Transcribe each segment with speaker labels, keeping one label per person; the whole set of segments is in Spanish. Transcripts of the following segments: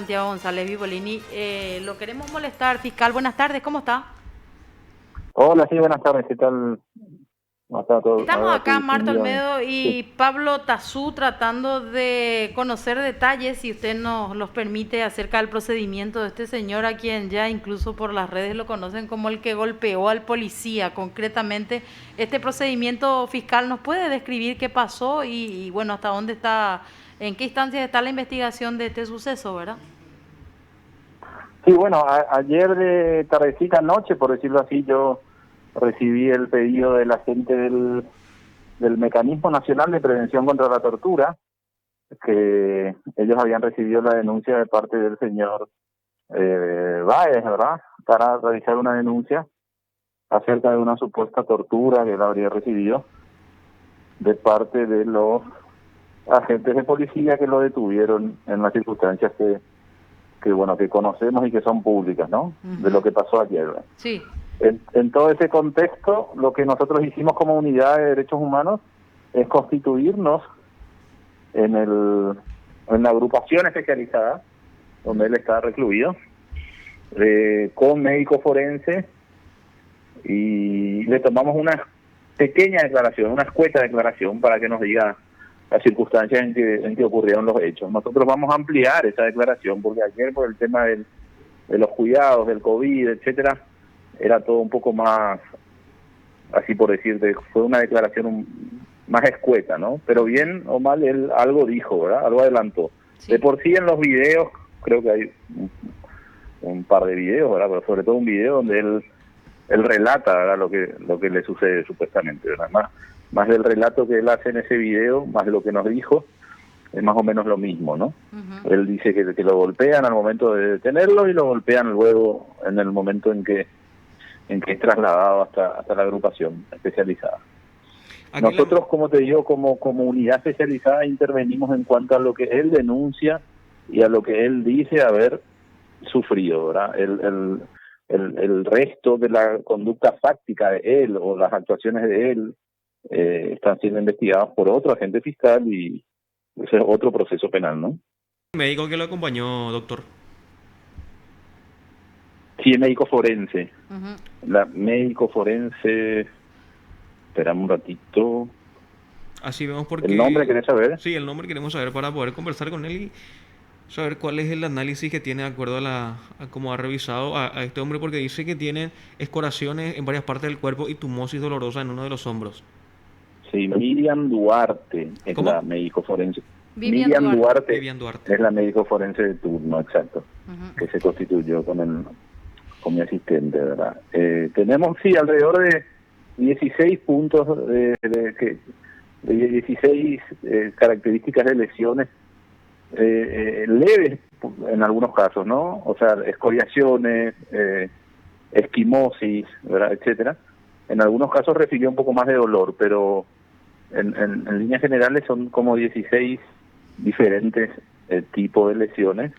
Speaker 1: Santiago González Vivolini. Lo queremos molestar, fiscal. Buenas tardes, ¿cómo está?
Speaker 2: Hola, sí, buenas tardes, ¿qué tal? ¿Cómo está todo?
Speaker 1: Estamos
Speaker 2: A tu
Speaker 1: acá, Marta
Speaker 2: distinguido.
Speaker 1: Olmedo
Speaker 2: Sí,
Speaker 1: y Pablo Tazú, tratando de conocer detalles, si usted nos los permite, acerca del procedimiento de este señor, a quien ya incluso por las redes lo conocen como el que golpeó al policía. Concretamente, este procedimiento fiscal, ¿nos puede describir qué pasó y bueno, hasta dónde está, en qué instancia está la investigación de este suceso, verdad?
Speaker 2: sí, bueno, ayer de tardecita noche, por decirlo así, yo recibí el pedido de la gente del Mecanismo Nacional de Prevención contra la Tortura, que ellos habían recibido la denuncia de parte del señor Báez, ¿verdad? Para realizar una denuncia acerca de una supuesta tortura que él habría recibido de parte de los agentes de policía que lo detuvieron en las circunstancias que bueno, que conocemos y que son públicas, ¿no? De lo
Speaker 1: Ujú.
Speaker 2: que pasó ayer.
Speaker 1: Sí.
Speaker 2: En todo ese contexto, lo que nosotros hicimos como unidad de derechos humanos es constituirnos en en la agrupación especializada donde él está recluido, con médico forense, y le tomamos una pequeña declaración, una escueta declaración para que nos diga las circunstancias en que ocurrieron los hechos. Nosotros vamos a ampliar esa declaración porque ayer, por el tema de los cuidados, del COVID, etcétera, era todo un poco más, así por decirte, fue una declaración más escueta, ¿no? Pero
Speaker 1: Ujú.
Speaker 2: bien o mal, él algo dijo, ¿verdad? Algo adelantó. De
Speaker 1: Sí.
Speaker 2: por sí en los videos, creo que hay un par de videos, ¿verdad? Pero sobre todo un video donde él relata, ¿verdad? Lo que le sucede supuestamente, ¿verdad? Más del relato que él hace en ese video, más lo que nos dijo, es más o menos lo mismo, ¿no?
Speaker 1: Ujú.
Speaker 2: Él dice que lo golpean al momento de detenerlo y lo golpean luego en el momento en que es trasladado hasta la agrupación especializada.
Speaker 3: Aquí la,
Speaker 2: Nosotros, como te digo, como unidad especializada intervenimos en cuanto a lo que él denuncia y a lo que él dice haber sufrido, ¿verdad? El resto de la conducta fáctica de él o las actuaciones de él están siendo investigados por otro agente fiscal y ese es otro proceso penal, ¿no?
Speaker 3: médico que lo acompañó, doctor.
Speaker 2: Sí, es médico forense.
Speaker 1: Ujú.
Speaker 2: La médico forense, esperamos un ratito.
Speaker 3: Así vemos
Speaker 2: ¿El nombre
Speaker 3: porque,
Speaker 2: querés saber?
Speaker 3: sí, el nombre queremos saber para poder conversar con él y saber cuál es el análisis que tiene de acuerdo a cómo ha revisado a este hombre, porque dice que tiene escoraciones en varias partes del cuerpo y tumosis dolorosa en uno de los hombros.
Speaker 2: Sí, Miriam Duarte es
Speaker 3: ¿Cómo?
Speaker 2: la médico forense.
Speaker 1: Vivian
Speaker 2: Miriam
Speaker 1: Duarte.
Speaker 2: Duarte
Speaker 3: Vivian Duarte.
Speaker 2: es la médico forense de turno, exacto,
Speaker 1: Ujú.
Speaker 2: que se constituyó con mi asistente, ¿verdad? Tenemos, sí, alrededor de 16 puntos de 16 características de lesiones leves en algunos casos, ¿no? O sea, escoriaciones, esquimosis, ¿verdad? Etcétera. En algunos casos refirió un poco más de dolor, pero en líneas generales son como 16 diferentes tipos de lesiones.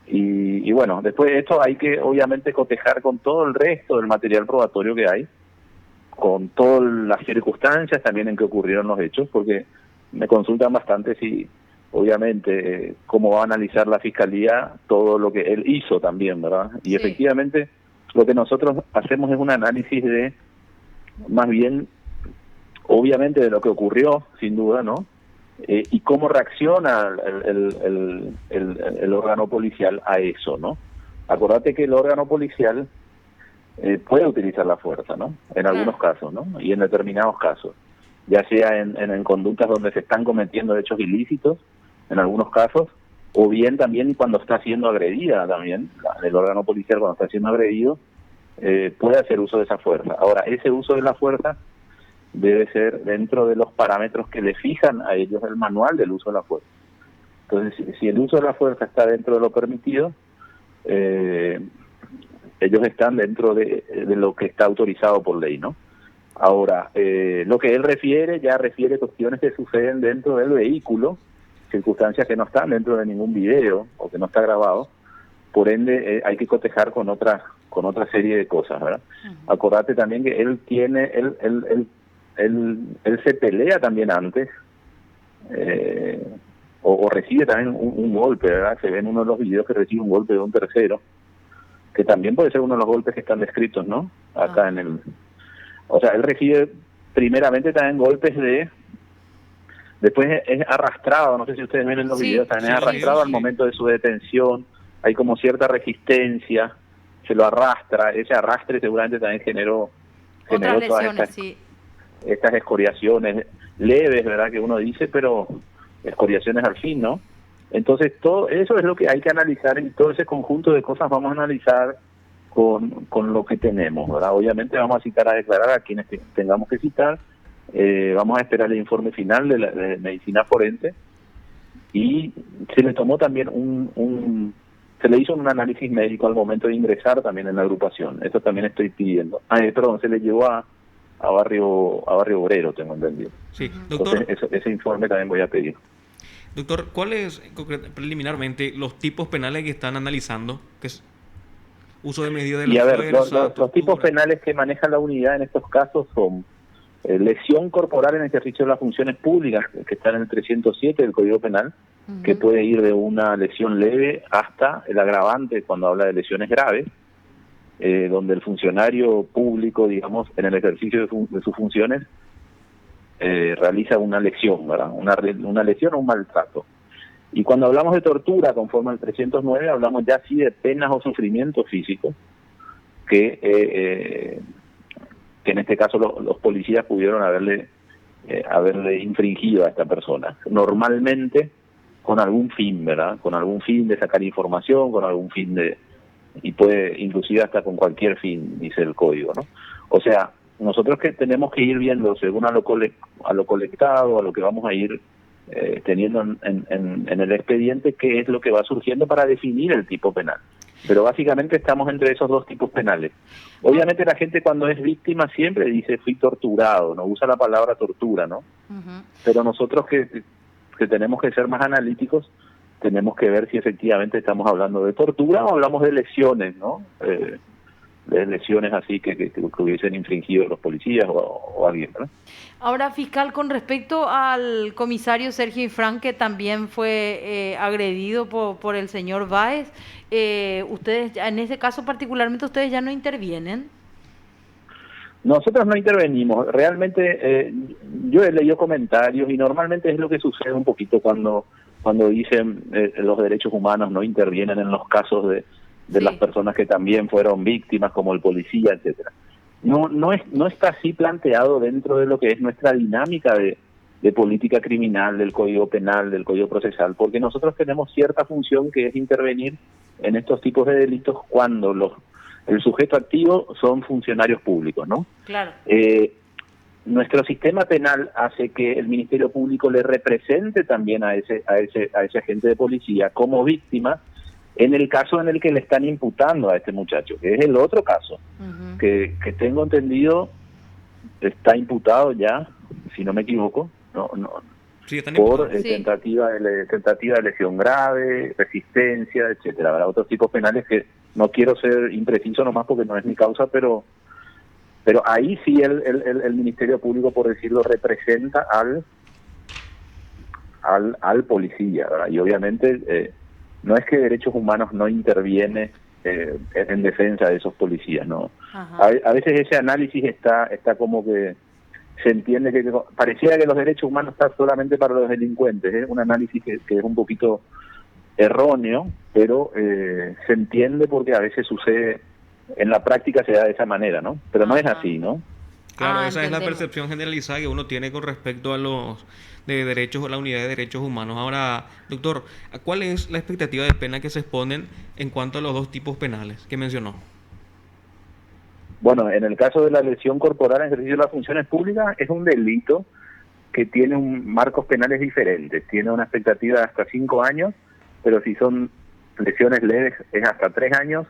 Speaker 2: Y bueno, después de esto hay que obviamente cotejar con todo el resto del material probatorio que hay, con todas las circunstancias también en que ocurrieron los hechos, porque me consultan bastante si, obviamente, cómo va a analizar la fiscalía todo lo que él hizo también, ¿verdad? Y
Speaker 1: Sí.
Speaker 2: efectivamente lo que nosotros hacemos es un análisis de, más bien, obviamente, de lo que ocurrió, sin duda, ¿no? Y cómo reacciona el órgano policial a eso, ¿no? Acordate que el órgano policial puede utilizar la fuerza, ¿no? En
Speaker 1: Claro.
Speaker 2: algunos casos, ¿no? Y en determinados casos, ya sea en conductas donde se están cometiendo hechos ilícitos, en algunos casos, o bien también cuando está siendo agredida también, el órgano policial cuando está siendo agredido, puede hacer uso de esa fuerza. Ahora, ese uso de la fuerza debe ser dentro de los parámetros que le fijan a ellos el manual del uso de la fuerza. Entonces, si el uso de la fuerza está dentro de lo permitido, eh, ellos están dentro de lo que está autorizado por ley, ¿no? Ahora, lo que él refiere ya refiere cuestiones que suceden dentro del vehículo, circunstancias que no están dentro de ningún video o que no está grabado, por ende hay que cotejar con otra serie de cosas, ¿verdad?
Speaker 1: Ujú.
Speaker 2: Acordate también que él tiene, él se pelea también antes, eh, o recibe también un golpe, ¿verdad? Se ve en uno de los videos que recibe un golpe de un tercero, que también puede ser uno de los golpes que están descritos, ¿no? Acá en el... O sea, él recibe primeramente también golpes después es arrastrado, no sé si ustedes ven en los videos, también es arrastrado al momento de su detención, hay como cierta resistencia, se lo arrastra, ese arrastre seguramente también generó
Speaker 1: Otras
Speaker 2: todas
Speaker 1: lesiones,
Speaker 2: estas escoriaciones leves, ¿verdad? Que uno dice, pero escoriaciones al fin, ¿no? Entonces, todo eso es lo que hay que analizar, y todo ese conjunto de cosas vamos a analizar con lo que tenemos, ¿verdad? Obviamente vamos a citar a declarar a quienes tengamos que citar, vamos a esperar el informe final de medicina forense, y se le tomó también se le hizo un análisis médico al momento de ingresar también en la agrupación. Esto también estoy pidiendo. Se le llevó a Barrio Obrero, tengo entendido.
Speaker 3: Sí, doctor.
Speaker 2: Entonces, ese informe también voy a pedir.
Speaker 3: Doctor, ¿cuáles preliminarmente los tipos penales que están analizando? Que es uso de medidas de la fuerza.
Speaker 2: Los tipos penales que maneja la unidad en estos casos son lesión corporal en ejercicio de las funciones públicas, que está en el 307 del Código Penal, que puede ir de una lesión leve hasta el agravante cuando habla de lesiones graves, donde el funcionario público, digamos, en el ejercicio de sus funciones, realiza una lesión, ¿verdad? Una lesión o un maltrato. Y cuando hablamos de tortura, conforme al 309, hablamos ya sí de penas o sufrimientos físicos que en este caso los policías pudieron haberle infringido a esta persona. Normalmente con algún fin, ¿verdad? Con algún fin de sacar información, con algún fin y puede inclusive hasta con cualquier fin, dice el código, ¿no? O sea, nosotros que tenemos que ir viendo según a lo colectado, a lo que vamos a ir teniendo en el expediente, qué es lo que va surgiendo para definir el tipo penal. Pero básicamente estamos entre esos dos tipos penales. Obviamente la gente cuando es víctima siempre dice fui torturado, no usa la palabra tortura, ¿no? Pero nosotros que tenemos que ser más analíticos, tenemos que ver si efectivamente estamos hablando de tortura o hablamos de lesiones, ¿no? De lesiones así que hubiesen infringido los policías o alguien, ¿no?
Speaker 1: Ahora, fiscal, con respecto al comisario Sergio Ifrán, que también fue agredido por el señor Báez, ustedes, en ese caso particularmente, ¿ustedes ya no intervienen?
Speaker 2: Nosotros no intervenimos. Realmente yo he leído comentarios y normalmente es lo que sucede un poquito cuando dicen los derechos humanos no intervienen en los casos de las personas que también fueron víctimas, como el policía, etcétera. No está así planteado dentro de lo que es nuestra dinámica de política criminal, del Código Penal, del Código Procesal, porque nosotros tenemos cierta función que es intervenir en estos tipos de delitos cuando el sujeto activo son funcionarios públicos, ¿no?
Speaker 1: Claro.
Speaker 2: Nuestro sistema penal hace que el Ministerio Público le represente también a ese agente de policía como víctima en el caso en el que le están imputando a este muchacho, que es el otro caso, que tengo entendido está imputado ya, si no me equivoco,
Speaker 3: sí,
Speaker 2: por tentativa de lesión grave, resistencia, etcétera. Habrá otros tipos penales que no quiero ser impreciso nomás porque no es mi causa, pero ahí sí el Ministerio Público, por decirlo, representa al policía, ¿verdad? Y obviamente no es que Derechos Humanos no interviene en defensa de esos policías, ¿no? A veces ese análisis está como que se entiende que pareciera que los derechos humanos están solamente para los delincuentes. Es un análisis que es un poquito erróneo, pero se entiende porque a veces sucede, en la práctica se da de esa manera, ¿no? Pero no es así, ¿no?
Speaker 3: Claro, esa es la percepción generalizada que uno tiene con respecto a los de derechos, la unidad de derechos humanos. Ahora, doctor, ¿cuál es la expectativa de pena que se exponen en cuanto a los dos tipos penales que mencionó?
Speaker 2: Bueno, en el caso de la lesión corporal en ejercicio de las funciones públicas, es un delito que tiene marcos penales diferentes. Tiene una expectativa de hasta 5 años, pero si son lesiones leves es hasta 3 años,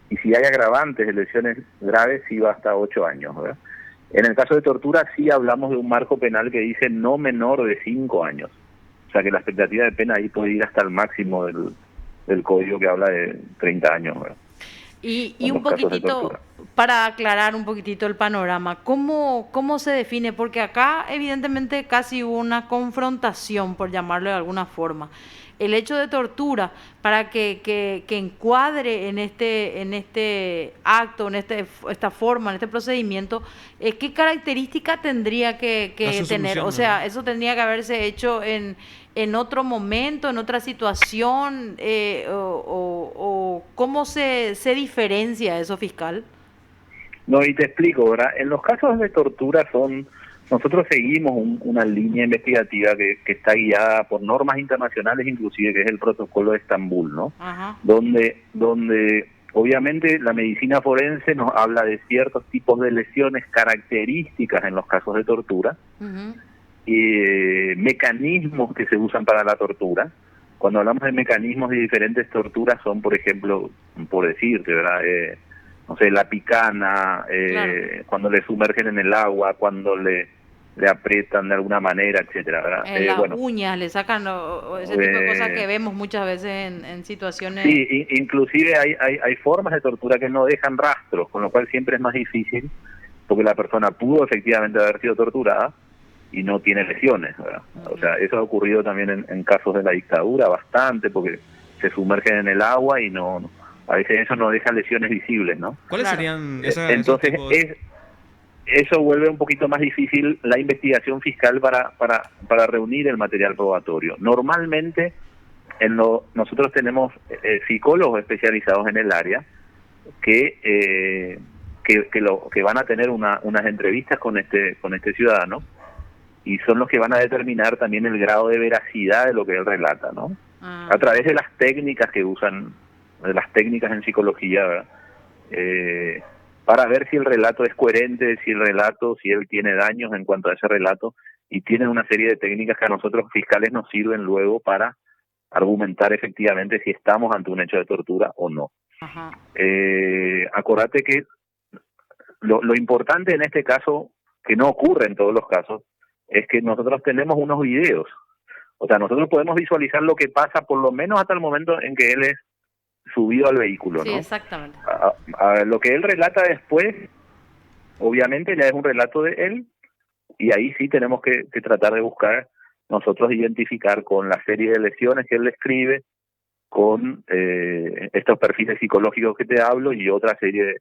Speaker 2: y si hay agravantes de lesiones graves sí va hasta 8 años, ¿verdad? En el caso de tortura sí hablamos de un marco penal que dice no menor de 5 años. O sea que la expectativa de pena ahí puede ir hasta el máximo del código, que habla de 30 años, ¿verdad?
Speaker 1: Y
Speaker 2: en
Speaker 1: un
Speaker 2: los casos de
Speaker 1: poquitito,
Speaker 2: tortura.
Speaker 1: para aclarar un poquitito el panorama, ¿cómo se define? Porque acá evidentemente casi hubo una confrontación, por llamarlo de alguna forma. El hecho de tortura, para que encuadre en este acto, esta forma, en este procedimiento, ¿qué característica tendría
Speaker 3: La
Speaker 1: que tener? O
Speaker 3: resolución, ¿verdad?
Speaker 1: sea, eso tendría que haberse hecho en otro momento, en otra situación, o cómo se diferencia eso, fiscal.
Speaker 2: No, y te explico, ¿verdad? En los casos de tortura nosotros seguimos una línea investigativa que está guiada por normas internacionales, inclusive, que es el Protocolo de Estambul, ¿no?
Speaker 1: Ajá.
Speaker 2: Donde obviamente la medicina forense nos habla de ciertos tipos de lesiones características en los casos de tortura,
Speaker 1: Ujú.
Speaker 2: y mecanismos que se usan para la tortura. Cuando hablamos de mecanismos de diferentes torturas son, por ejemplo, por decirte, ¿verdad? No sé, la picana,
Speaker 1: Claro.
Speaker 2: cuando le sumergen en el agua, cuando le aprietan de alguna manera, etcétera, ¿verdad?
Speaker 1: En las
Speaker 2: Bueno,
Speaker 1: uñas le sacan o ese tipo de cosas que
Speaker 2: eh,
Speaker 1: vemos muchas veces en
Speaker 2: sí,
Speaker 1: situaciones.
Speaker 2: inclusive hay formas de tortura que no dejan rastros, con lo cual siempre es más difícil, porque la persona pudo efectivamente haber sido torturada y no tiene lesiones, ¿verdad? O sea, eso ha ocurrido también en casos de la dictadura bastante, porque se sumergen en el agua y a veces eso no deja lesiones visibles, ¿no?
Speaker 3: ¿Cuáles
Speaker 1: Claro.
Speaker 3: serían esos
Speaker 2: Entonces,
Speaker 3: tipos?
Speaker 2: eso vuelve un poquito más difícil la investigación fiscal para reunir el material probatorio. Normalmente, nosotros tenemos psicólogos especializados en el área que, que van a tener unas entrevistas con este ciudadano, y son los que van a determinar también el grado de veracidad de lo que él relata, ¿no?
Speaker 1: Ah,
Speaker 2: A través de las técnicas que usan, de las técnicas en psicología, ¿verdad? Eh, para ver si el relato es coherente, si él tiene daños en cuanto a ese relato, y tienen una serie de técnicas que a nosotros fiscales nos sirven luego para argumentar efectivamente si estamos ante un hecho de tortura o no.
Speaker 1: ajá.
Speaker 2: Acordate que lo importante en este caso, que no ocurre en todos los casos, es que nosotros tenemos unos videos. O sea, nosotros podemos visualizar lo que pasa por lo menos hasta el momento en que él es subido al vehículo,
Speaker 1: Sí,
Speaker 2: ¿no?
Speaker 1: exactamente.
Speaker 2: Lo que él relata después, obviamente ya es un relato de él, y ahí sí tenemos que tratar de buscar, nosotros identificar con la serie de lesiones que él describe, con estos perfiles psicológicos que te hablo, y otra serie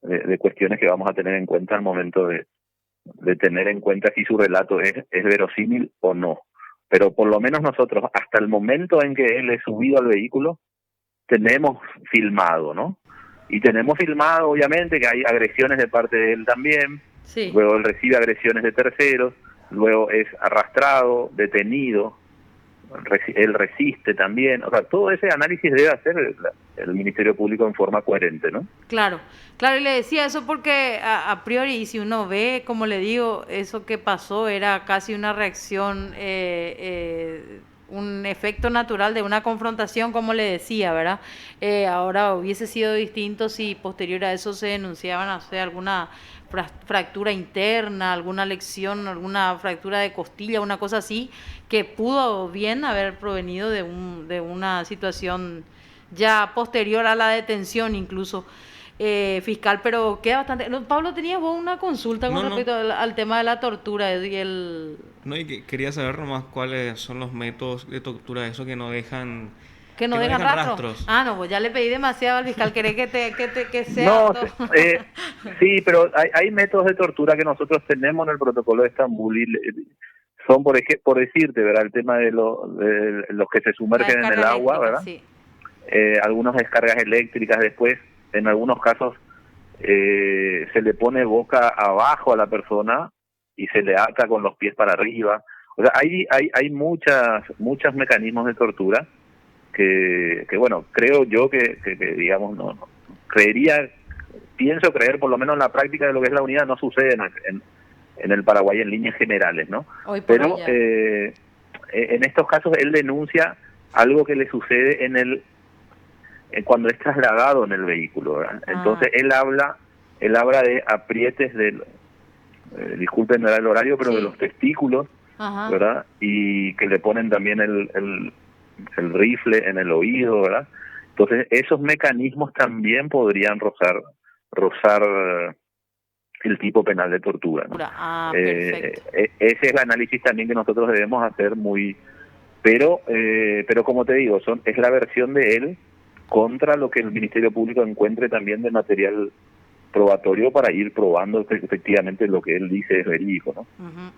Speaker 2: de cuestiones que vamos a tener en cuenta al momento de tener en cuenta si su relato es verosímil o no. Pero por lo menos nosotros, hasta el momento en que él es subido al vehículo, tenemos filmado, ¿no? Y tenemos filmado, obviamente, que hay agresiones de parte de él también,
Speaker 1: Sí.
Speaker 2: luego él recibe agresiones de terceros, luego es arrastrado, detenido, él resiste también. O sea, todo ese análisis debe hacer el Ministerio Público en forma coherente, ¿no?
Speaker 1: Claro, claro, y le decía eso porque a priori, y si uno ve, como le digo, eso que pasó era casi una reacción, un efecto natural de una confrontación, como le decía, ¿verdad? Ahora hubiese sido distinto si posterior a eso se denunciaban, no sé, alguna fractura interna, alguna lesión, alguna fractura de costilla, una cosa así, que pudo bien haber provenido de una situación ya posterior a la detención incluso, fiscal, pero queda bastante. No, Pablo, ¿tenías vos una consulta con
Speaker 3: No, no,
Speaker 1: respecto al tema de la tortura y el
Speaker 3: no, y quería saber nomás cuáles son los métodos de tortura, eso
Speaker 1: que no
Speaker 3: que no
Speaker 1: dejan
Speaker 3: dejan
Speaker 1: rastro?
Speaker 3: rastros.
Speaker 1: Ah, no, pues ya le pedí demasiado al fiscal, ¿querés que sea
Speaker 2: No,
Speaker 1: todo?
Speaker 2: sí, pero hay métodos de tortura que nosotros tenemos en el protocolo de Estambul, y son, por decirte, ¿verdad? El tema de los que se
Speaker 1: La
Speaker 2: sumergen en
Speaker 1: descarga
Speaker 2: el agua,
Speaker 1: eléctrica,
Speaker 2: ¿verdad?
Speaker 1: sí.
Speaker 2: Algunas descargas eléctricas. Después, en algunos casos, se le pone boca abajo a la persona y se le ata con los pies para arriba. O sea, hay muchos mecanismos de tortura que bueno, creo yo que digamos, no, pienso creer, por lo menos en la práctica de lo que es la unidad, no sucede en el Paraguay en líneas generales, ¿no?
Speaker 1: Hoy por hoy
Speaker 2: Pero
Speaker 1: ya.
Speaker 2: en estos casos él denuncia algo que le sucede cuando es trasladado en el vehículo, ¿verdad?
Speaker 1: Ah,
Speaker 2: Entonces él habla de aprietes disculpen el horario, pero de
Speaker 1: sí.
Speaker 2: los testículos,
Speaker 1: Ajá.
Speaker 2: ¿verdad? Y que le ponen también el rifle en el oído, ¿verdad? Entonces, esos mecanismos también podrían rozar el tipo penal de tortura, ¿no?
Speaker 1: Perfecto.
Speaker 2: Ese es el análisis también que nosotros debemos hacer pero como te digo, es la versión de él contra lo que el Ministerio Público encuentre también de material probatorio para ir probando que efectivamente lo que él dice es verídico, ¿no?
Speaker 1: Uh-huh.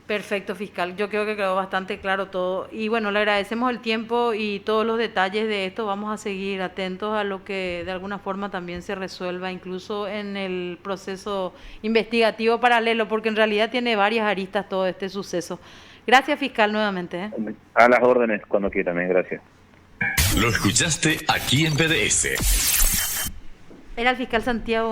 Speaker 1: Perfecto, fiscal. Yo creo que quedó bastante claro todo. Y bueno, le agradecemos el tiempo y todos los detalles de esto. Vamos a seguir atentos a lo que de alguna forma también se resuelva, incluso en el proceso investigativo paralelo, porque en realidad tiene varias aristas todo este suceso. Gracias, fiscal, nuevamente.
Speaker 2: A las órdenes, cuando quieran, gracias.
Speaker 4: Lo escuchaste aquí en PDS.
Speaker 1: Era el fiscal Santiago